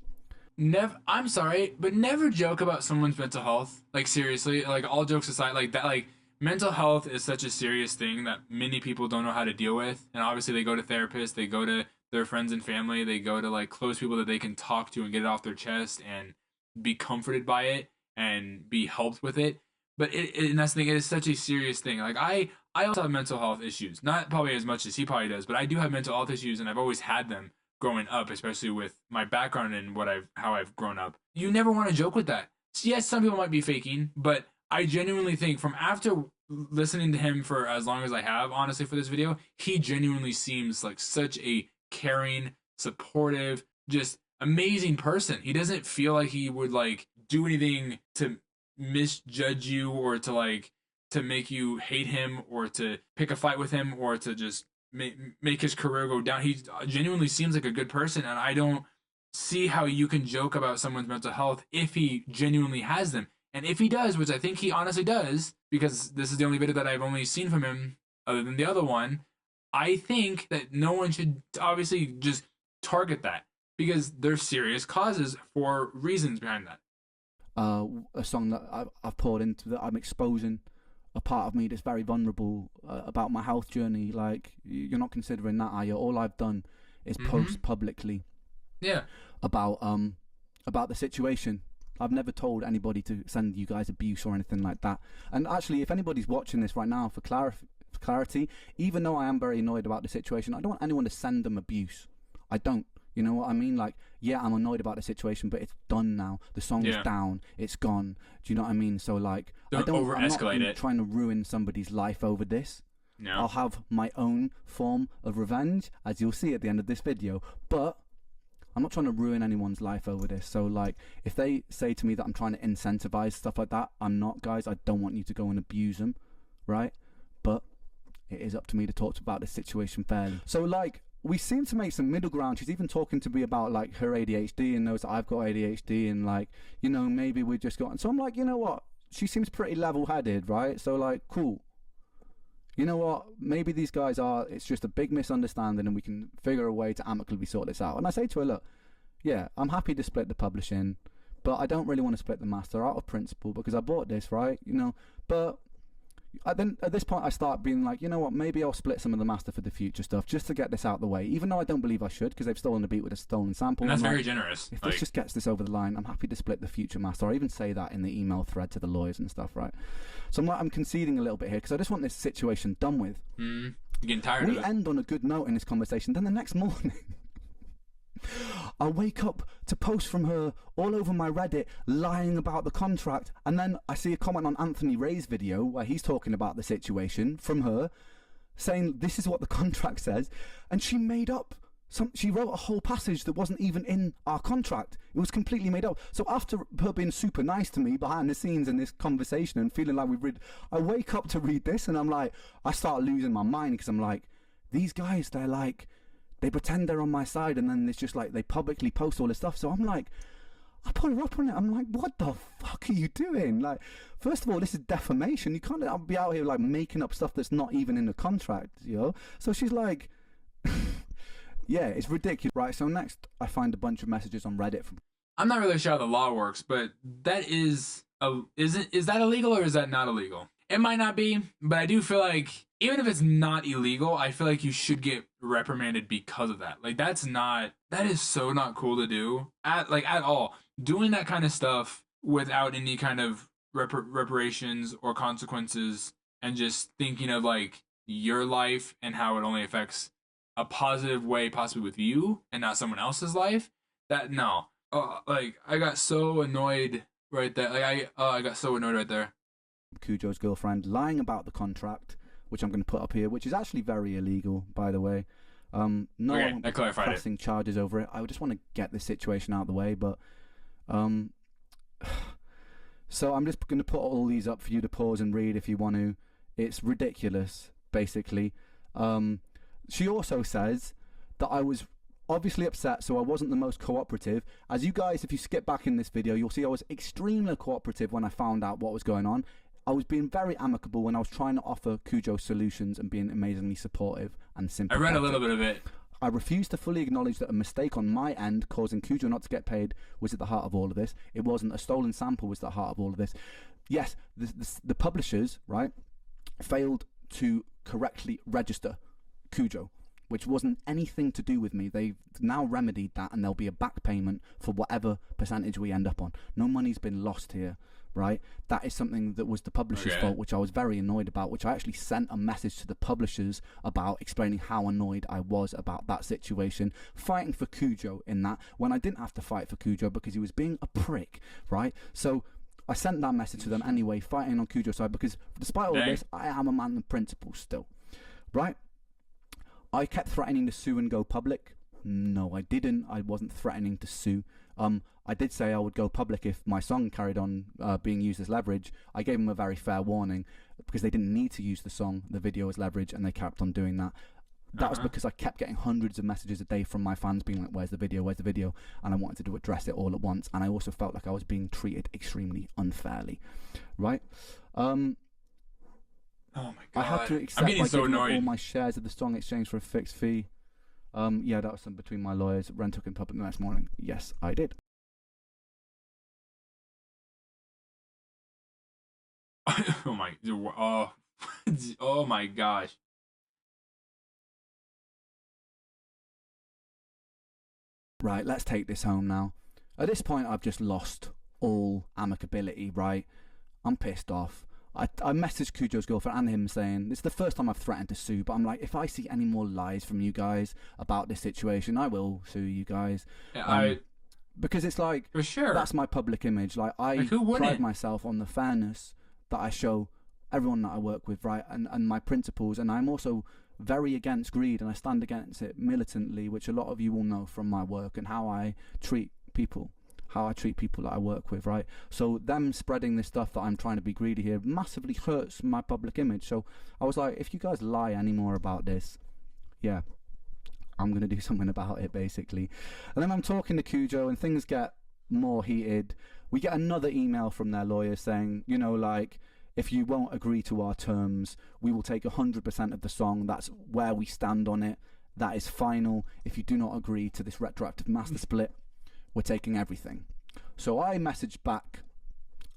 [SPEAKER 1] I'm sorry, but never joke about someone's mental health. Like, seriously, like, all jokes aside, like that, like, mental health is such a serious thing that many people don't know how to deal with. And obviously they go to therapists, they go to their friends and family, they go to like close people that they can talk to and get it off their chest and be comforted by it and be helped with it. But and that's the thing, it is such a serious thing. Like, I also have mental health issues, not probably as much as he probably does, but I do have mental health issues, and I've always had them growing up, especially with my background and how I've grown up. You never want to joke with that. Yes, some people might be faking, but I genuinely think, from after listening to him for as long as I have, honestly, for this video, he genuinely seems like such a caring, supportive, just amazing person. He doesn't feel like he would like do anything to misjudge you or to like to make you hate him or to pick a fight with him or to just make his career go down. He genuinely seems like a good person, and I don't see how you can joke about someone's mental health if he genuinely has them. And if he does, which I think he honestly does, because this is the only video that I've only seen from him other than the other one, I think that no one should obviously just target that, because there's serious causes for reasons behind that.
[SPEAKER 2] A song that I've poured into, that I'm exposing a part of me that's very vulnerable about my health journey. Like, you're not considering that, are you? All I've done is post publicly about the situation. I've never told anybody to send you guys abuse or anything like that. And actually, if anybody's watching this right now, for clarity, even though I am very annoyed about the situation, I don't want anyone to send them abuse. I don't. You know what I mean? Like, yeah, I'm annoyed about the situation, but it's done now. The song is down. It's gone. Do you know what I mean? So, like, I'm not trying to ruin somebody's life over this. No. I'll have my own form of revenge, as you'll see at the end of this video. But I'm not trying to ruin anyone's life over this. So, like, if they say to me that I'm trying to incentivize stuff like that, I'm not, guys. I don't want you to go and abuse them, right? But it is up to me to talk about this situation fairly. So, like, we seem to make some middle ground. She's even talking to me about like her ADHD and knows that I've got ADHD, and like, you know, maybe we just got. And so I'm like, you know what? She seems pretty level-headed, right? So like, cool. You know what? Maybe these guys are. It's just a big misunderstanding, and we can figure a way to amicably sort this out. And I say to her, look, yeah, I'm happy to split the publishing, but I don't really want to split the master out of principle because I bought this, right? You know, but. Then at this point I start being like, you know what, maybe I'll split some of the master for the future stuff just to get this out of the way, even though I don't believe I should, because they've stolen the beat with a stolen sample.
[SPEAKER 1] And that's very
[SPEAKER 2] like,
[SPEAKER 1] generous.
[SPEAKER 2] If this just gets this over the line, I'm happy to split the future master. I even say that in the email thread to the lawyers and stuff, right? So I'm conceding a little bit here because I just want this situation done with.
[SPEAKER 1] You're getting tired of it.
[SPEAKER 2] We end on a good note in this conversation. Then the next morning I wake up to posts from her all over my Reddit lying about the contract, and then I see a comment on Anthony Ray's video where he's talking about the situation from her, saying this is what the contract says, and she made up she wrote a whole passage that wasn't even in our contract. It was completely made up. So after her being super nice to me behind the scenes in this conversation and feeling like I wake up to read this, and I'm like, I start losing my mind because I'm like, these guys, they're like, they pretend they're on my side, and then it's just like they publicly post all this stuff. So I'm like, I put her up on it. I'm like, what the fuck are you doing? Like, first of all, this is defamation. You can't be out here like making up stuff that's not even in the contract, you know? So she's like, yeah, it's ridiculous. Right, so next I find a bunch of messages on Reddit from...
[SPEAKER 1] I'm not really sure how the law works, but that is that illegal or is that not illegal? It might not be, but I do feel like even if it's not illegal, I feel like you should get reprimanded because of that. Like that is so not cool to do at all. Doing that kind of stuff without any kind of reparations or consequences, and just thinking of like your life and how it only affects a positive way possibly with you and not someone else's life. That no. Like I got so annoyed right there. Like I got so annoyed right there.
[SPEAKER 2] Kujo's girlfriend lying about the contract, which I'm going to put up here, which is actually very illegal, by the way. No pressing charges over it. I just want to get this situation out of the way, but so I'm just going to put all these up for you to pause and read if you want to. It's ridiculous, basically. She also says that I was obviously upset, so I wasn't the most cooperative. As you guys, if you skip back in this video, you'll see I was extremely cooperative when I found out what was going on. I was being very amicable when I was trying to offer Kujo solutions and being amazingly supportive and sympathetic.
[SPEAKER 1] I read a little bit of it.
[SPEAKER 2] I refused to fully acknowledge that a mistake on my end causing Kujo not to get paid was at the heart of all of this. It wasn't. A stolen sample was at the heart of all of this. Yes, the publishers, right, failed to correctly register Kujo, which wasn't anything to do with me. They've now remedied that, and there'll be a back payment for whatever percentage we end up on. No money's been lost here, right? That is something that was the publisher's fault, which I was very annoyed about, which I actually sent a message to the publishers about, explaining how annoyed I was about that situation, fighting for Kujo in that, when I didn't have to fight for Kujo because he was being a prick, right? So I sent that message to them anyway, fighting on Kujo's side, because despite all of this, I am a man of principle still, right? I kept threatening to sue and go public. No, I didn't. I wasn't threatening to sue. I did say I would go public if my song carried on being used as leverage. I gave them a very fair warning because they didn't need to use the song, the video as leverage, and they kept on doing that. That was because I kept getting hundreds of messages a day from my fans being like, where's the video, where's the video? And I wanted to address it all at once. And I also felt like I was being treated extremely unfairly, right?
[SPEAKER 1] Oh my god!
[SPEAKER 2] I had to accept by giving up all my shares of the song in exchange for a fixed fee. Yeah, that was something between my lawyers. Ren took in public the next morning. Yes, I did.
[SPEAKER 1] Oh my gosh!
[SPEAKER 2] Right, let's take this home now. At this point, I've just lost all amicability. Right, I'm pissed off. I messaged Kujo's girlfriend and him saying, this is the first time I've threatened to sue, but I'm like, if I see any more lies from you guys about this situation, I will sue you guys.
[SPEAKER 1] Yeah,
[SPEAKER 2] because it's like,
[SPEAKER 1] for sure,
[SPEAKER 2] that's my public image. Like, I pride myself on the fairness that I show everyone that I work with, right, and my principles, and I'm also very against greed, and I stand against it militantly, which a lot of you will know from my work and how I treat people. How I treat people that I work with, right? So them spreading this stuff that I'm trying to be greedy here massively hurts my public image. So I was like, if you guys lie anymore about this, yeah, I'm going to do something about it, basically. And then I'm talking to Kujo and things get more heated. We get another email from their lawyer saying, you know, like, if you won't agree to our terms, we will take 100% of the song. That's where we stand on it. That is final. If you do not agree to this retroactive master split, we're taking everything. So I messaged back.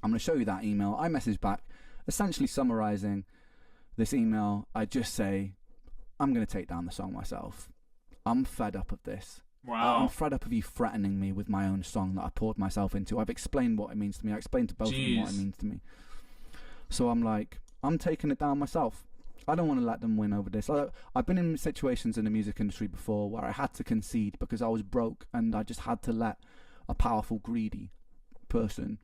[SPEAKER 2] I'm going to show you that email. I messaged back, essentially summarizing this email. I just say, I'm going to take down the song myself. I'm fed up of this.
[SPEAKER 1] Wow.
[SPEAKER 2] I'm fed up of you threatening me with my own song that I poured myself into. I've explained what it means to me. I explained to both of them what it means to me. So I'm like, I'm taking it down myself. I don't want to let them win over this. I've been in situations in the music industry before where I had to concede because I was broke and I just had to let a powerful, greedy person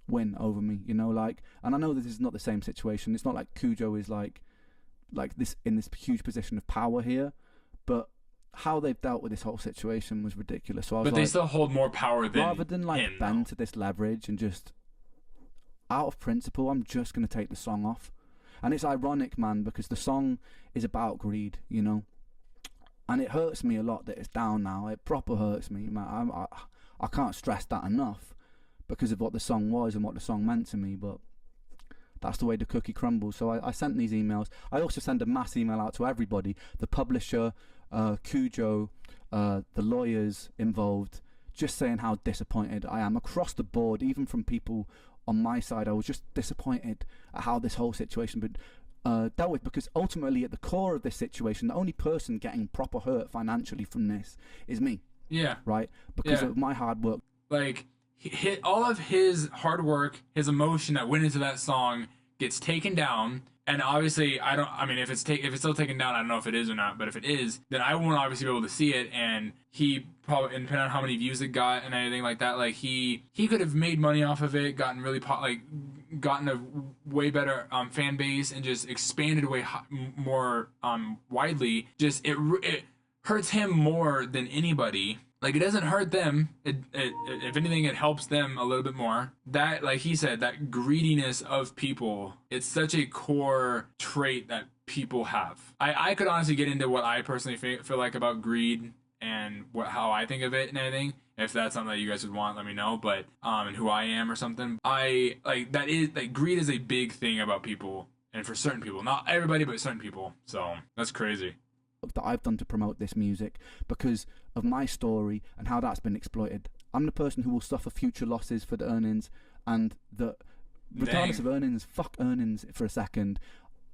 [SPEAKER 2] win over me, you know, like, and I know this is not the same situation. It's not like Kujo is like this in this huge position of power here, but how they've dealt with this whole situation was ridiculous. So I was
[SPEAKER 1] they still hold more power than
[SPEAKER 2] rather than like bend to this leverage and just out of principle, I'm just going to take the song off. And it's ironic, man, because the song is about greed, you know, and it hurts me a lot that it's down now. It proper hurts me, man. I can't stress that enough because of what the song was and what the song meant to me, but that's the way the cookie crumbles. So I sent these emails. I also sent a mass email out to everybody, the publisher, Kujo, the lawyers involved, just saying how disappointed I am across the board, even from people on my side. I was just disappointed at how this whole situation been dealt with, because ultimately at the core of this situation, the only person getting proper hurt financially from this is me.
[SPEAKER 1] Yeah.
[SPEAKER 2] Right? Because of my hard work.
[SPEAKER 1] Like, all of his hard work, his emotion that went into that song gets taken down. And obviously, if it's still taken down, I don't know if it is or not, but if it is, then I won't obviously be able to see it. And he probably, depending on how many views it got and anything like that, like he could have made money off of it, gotten a way better fan base, and just expanded way more widely. Just it hurts him more than anybody. Like, it doesn't hurt them. If anything, it helps them a little bit more. That, like he said, that greediness of people, it's such a core trait that people have. I could honestly get into what I personally feel like about greed and how I think of it and everything. If that's something that you guys would want, let me know. But and who I am or something. Greed is a big thing about people, and for certain people, not everybody, but certain people. So that's crazy.
[SPEAKER 2] That I've done to promote this music because of my story and how that's been exploited. I'm the person who will suffer future losses for the earnings, and regardless of earnings, fuck earnings for a second.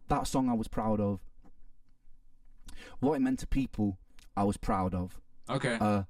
[SPEAKER 2] That song I was proud of. What it meant to people, I was proud of.
[SPEAKER 1] Okay.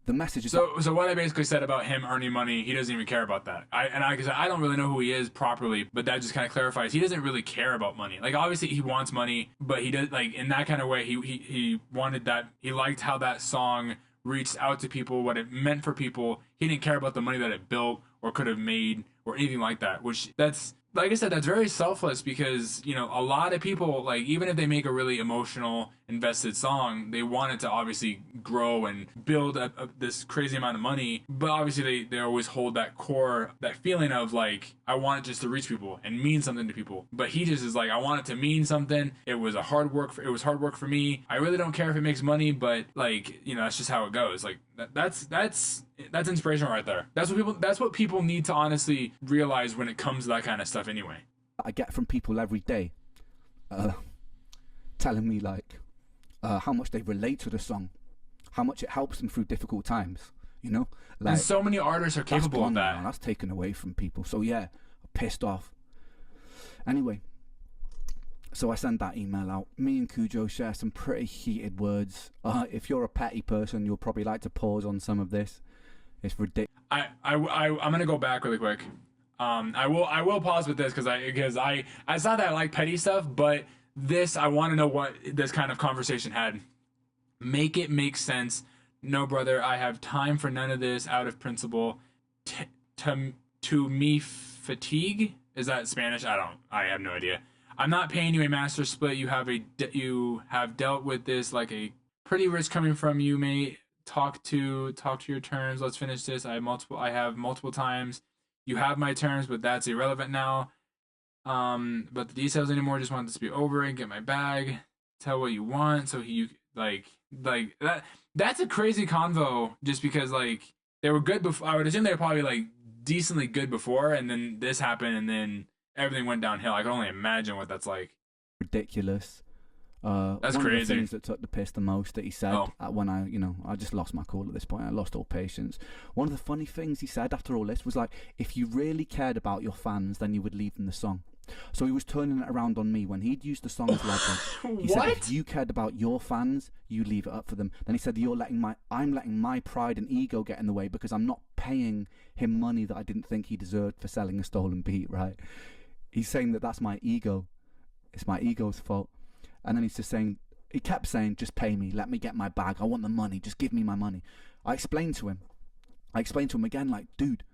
[SPEAKER 2] The message is
[SPEAKER 1] so what I basically said about him earning money, he doesn't even care about that. I don't really know who he is properly, but that just kind of clarifies he doesn't really care about money. Like, obviously he wants money, but he does, like, in that kind of way, he wanted that. He liked how that song reached out to people, what it meant for people. He didn't care about the money that it built or could have made or anything like that, which that's, like I said, that's very selfless, because, you know, a lot of people, like, even if they make a really emotional, invested song, they want it to obviously grow and build up this crazy amount of money. But obviously they always hold that core, that feeling of, like, I want it just to reach people and mean something to people. But he just is like, I want it to mean something. It was hard work for me. I really don't care if it makes money, but, like, you know, that's just how it goes. Like, that's inspirational right there. That's what people need to honestly realize when it comes to that kind of stuff anyway.
[SPEAKER 2] I get from people every day telling me, like, how much they relate to the song, how much it helps them through difficult times, you know? Like,
[SPEAKER 1] and so many artists are capable of that.
[SPEAKER 2] Now. That's taken away from people. So yeah, I'm pissed off. Anyway, so I sent that email out. Me and Kujo share some pretty heated words. If you're a petty person, you'll probably like to pause on some of this. It's ridiculous.
[SPEAKER 1] I'm gonna go back really quick. I will pause with this because it's not that I like petty stuff, but this, I want to know what this kind of conversation had. Make it make sense. No, brother, I have time for none of this out of principle. To me, fatigue? Is that Spanish? I have no idea. I'm not paying you a master split. You have dealt with this like a pretty rich coming from you, mate. Talk to your terms. Let's finish this. I have multiple times. You have my terms, but that's irrelevant now. But the details anymore. Just want this to be over and get my bag. Tell what you want. So you like that. That's a crazy convo. Just because, like, they were good before. I would assume they were probably, like, decently good before, and then this happened, and then everything went downhill. I can only imagine what that's like.
[SPEAKER 2] Ridiculous.
[SPEAKER 1] That's
[SPEAKER 2] one
[SPEAKER 1] crazy.
[SPEAKER 2] Of the things that took the piss the most that he said when I just lost my cool at this point. I lost all patience. One of the funny things he said after all this was like, if you really cared about your fans, then you would leave them the song. So he was turning it around on me when he'd used the song as leverage. He said, if you cared about your fans, you leave it up for them. Then he said, I'm letting my pride and ego get in the way because I'm not paying him money that I didn't think he deserved for selling a stolen beat, right? He's saying that's my ego. It's my ego's fault. And then he kept saying, just pay me, let me get my bag, I want the money, just give me my money. I explained to him again, like, dude,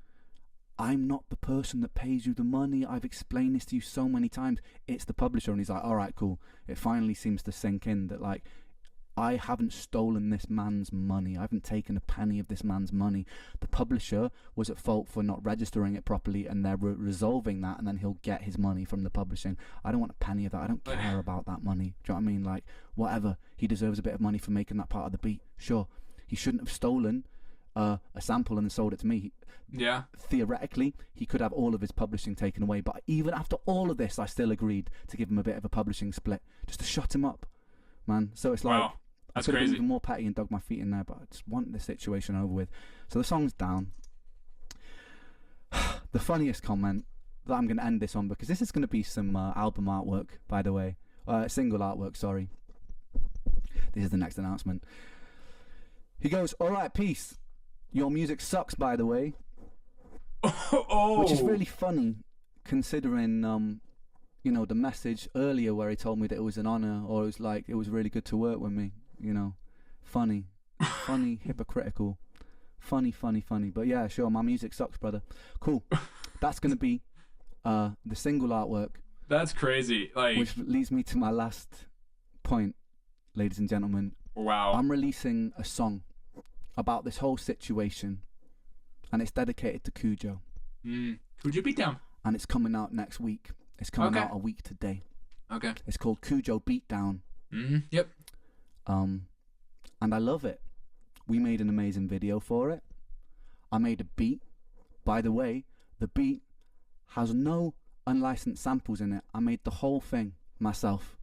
[SPEAKER 2] I'm not the person that pays you the money. I've explained this to you so many times. It's the publisher. And he's like, all right, cool. It finally seems to sink in that, like, I haven't stolen this man's money. I haven't taken a penny of this man's money. The publisher was at fault for not registering it properly, and they're resolving that, and then he'll get his money from the publishing. I don't want a penny of that. I don't care about that money. Do you know what I mean? Like, whatever. He deserves a bit of money for making that part of the beat. Sure. He shouldn't have stolen a sample and sold it to me.
[SPEAKER 1] Yeah.
[SPEAKER 2] Theoretically, he could have all of his publishing taken away, but even after all of this, I still agreed to give him a bit of a publishing split just to shut him up, man. So it's like,
[SPEAKER 1] Wow. That's
[SPEAKER 2] I could have
[SPEAKER 1] crazy.
[SPEAKER 2] been even more petty and dug my feet in there, but I just want this situation over with. So the song's down. The funniest comment that I'm going to end this on, because this is going to be some album artwork, by the way. Single artwork, sorry. This is the next announcement. He goes, "All right, peace. Your music sucks, by the way."
[SPEAKER 1] Oh.
[SPEAKER 2] Which is really funny, considering, you know, the message earlier where he told me that it was an honor, or it was like, it was really good to work with me. You know, funny, hypocritical, funny. But yeah, sure, my music sucks, brother. Cool. That's going to be the single artwork.
[SPEAKER 1] That's crazy. Like,
[SPEAKER 2] which leads me to my last point, ladies and gentlemen.
[SPEAKER 1] wow.
[SPEAKER 2] I'm releasing a song about this whole situation, and it's dedicated to Kujo.
[SPEAKER 1] Kujo Beatdown.
[SPEAKER 2] And it's coming out next week. It's coming
[SPEAKER 1] Okay.
[SPEAKER 2] out a week today.
[SPEAKER 1] Okay.
[SPEAKER 2] It's called KUJOBEATS.
[SPEAKER 1] Yep.
[SPEAKER 2] And I love it. We made an amazing video for it. I made a beat. By the way, the beat has no unlicensed samples in it. I made the whole thing myself.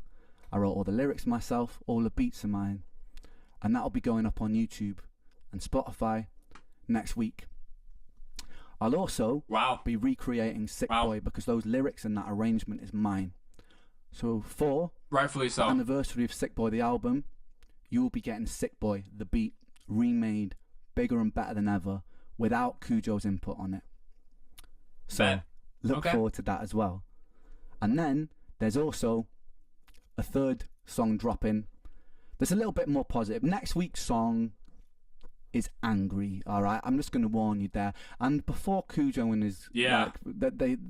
[SPEAKER 2] I wrote all the lyrics myself. All the beats are mine. And that'll be going up on YouTube and Spotify next week. I'll also be recreating Sick Boi, because those lyrics and that arrangement is mine. So for
[SPEAKER 1] rightfully so,
[SPEAKER 2] the anniversary of Sick Boi the album, you will be getting Sick Boi the beat remade, bigger and better than ever, without Kujo's input on it. So look forward to that as well. And then there's also a third song dropping. There's a little bit more positive. Next week's song is angry, all right? I'm just going to warn you there. And before Kujo and his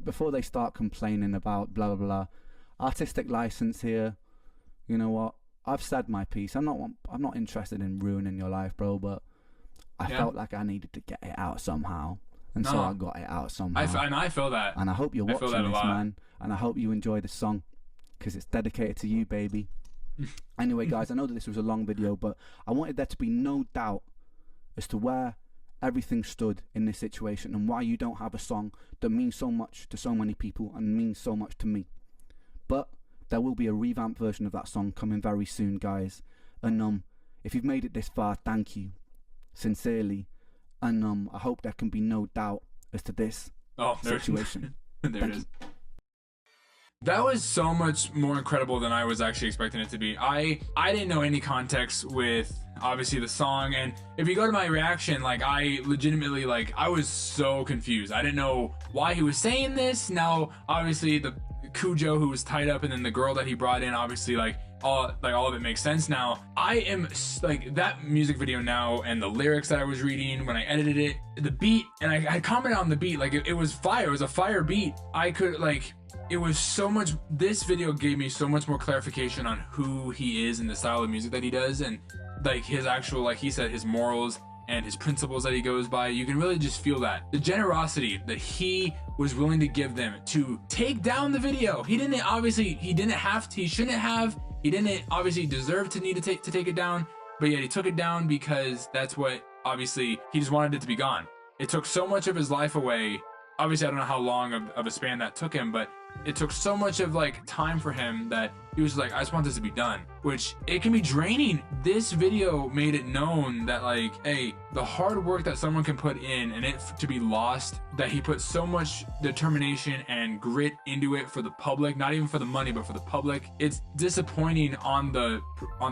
[SPEAKER 2] before they start complaining about blah blah blah, artistic license here. You know what? I've said my piece. I'm not interested in ruining your life, bro. But I felt like I needed to get it out somehow, and so I got it out somehow.
[SPEAKER 1] I feel that.
[SPEAKER 2] And I hope you're watching this, man. And I hope you enjoy the song, because it's dedicated to you, baby. Anyway, guys, I know that this was a long video, but I wanted there to be no doubt as to where everything stood in this situation, and why you don't have a song that means so much to so many people and means so much to me. But there will be a revamped version of that song coming very soon, guys. And if you've made it this far, thank you sincerely. And I hope there can be no doubt as to this situation.
[SPEAKER 1] There it is. That was so much more incredible than I was actually expecting it to be. I didn't know any context with obviously the song, and if you go to my reaction, like, I legitimately, like, I was so confused. I didn't know why he was saying this. Now obviously the Kujo who was tied up, and then the girl that he brought in, obviously all of it makes sense now. I am like, that music video now, and the lyrics that I was reading when I edited it, the beat, and I commented on the beat, like, it was fire. It was a fire beat. I could, like, it was so much, this video gave me so much more clarification on who he is and the style of music that he does, and like his actual, like he said, his morals and his principles that he goes by. You can really just feel that the generosity that he was willing to give them to take down the video. He didn't have to, he shouldn't have, he didn't obviously deserve to need to take it down, but yet he took it down because that's what, obviously, he just wanted it to be gone. It took so much of his life away. Obviously, I don't know how long of a span that took him, but it took so much of, like, time for him that he was like, I just want this to be done, which it can be draining. This video made it known that, like, hey, the hard work that someone can put in and it to be lost, that he put so much determination and grit into it for the public, not even for the money, but for the public. It's disappointing on the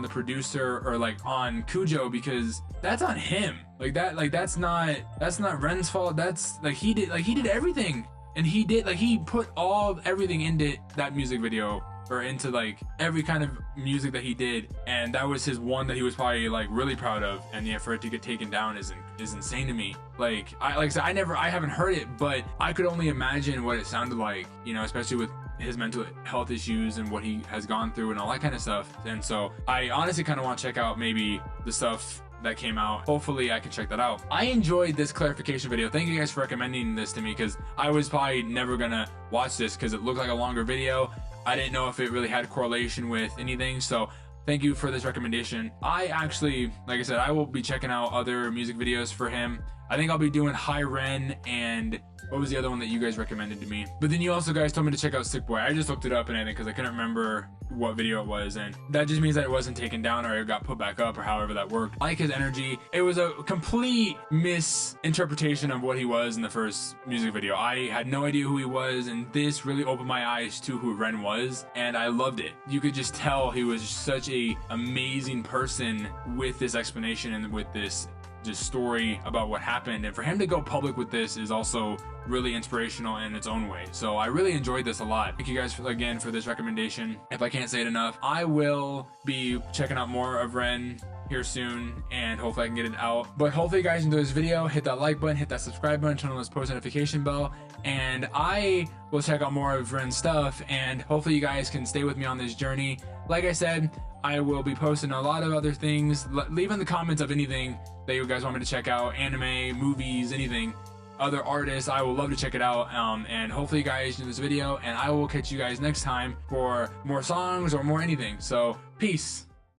[SPEAKER 1] producer, or like on Kujo, because that's on him. That's not Ren's fault. That's like, he did everything. And he put everything into that music video, or into like every kind of music that he did, and that was his one that he was probably like really proud of. And yeah, for it to get taken down is insane to me. Like I said, I haven't heard it, but I could only imagine what it sounded like, you know, especially with his mental health issues and what he has gone through and all that kind of stuff. And so I honestly kind of want to check out maybe the stuff that came out. Hopefully I can check that out. I enjoyed this clarification video. Thank you guys for recommending this to me, because I was probably never gonna watch this because it looked like a longer video. I didn't know if it really had correlation with anything, so thank you for this recommendation. I actually, like I said, I will be checking out other music videos for him. I think I'll be doing Hi Ren, and what was the other one that you guys recommended to me? But then you also guys told me to check out Sick Boi. I just looked it up and everything because I couldn't remember what video it was, and that just means that it wasn't taken down or it got put back up or however that worked. I like his energy. It was a complete misinterpretation of what he was in the first music video. I had no idea who he was, and this really opened my eyes to who Ren was, and I loved it. You could just tell he was such a amazing person with this explanation and with this just story about what happened, and for him to go public with this is also really inspirational in its own way. So I really enjoyed this a lot. Thank you guys again for this recommendation. If I can't say it enough, I will be checking out more of Ren here soon, and hopefully I can get it out. But hopefully you guys enjoyed this video. Hit that like button, hit that subscribe button, turn on this post notification bell, and I will check out more of Ren's stuff, and hopefully you guys can stay with me on this journey. Like I said, I will be posting a lot of other things. Leave in the comments of anything that you guys want me to check out, anime, movies, anything, other artists. I will love to check it out, and hopefully you guys enjoy this video, and I will catch you guys next time for more songs or more anything. So peace.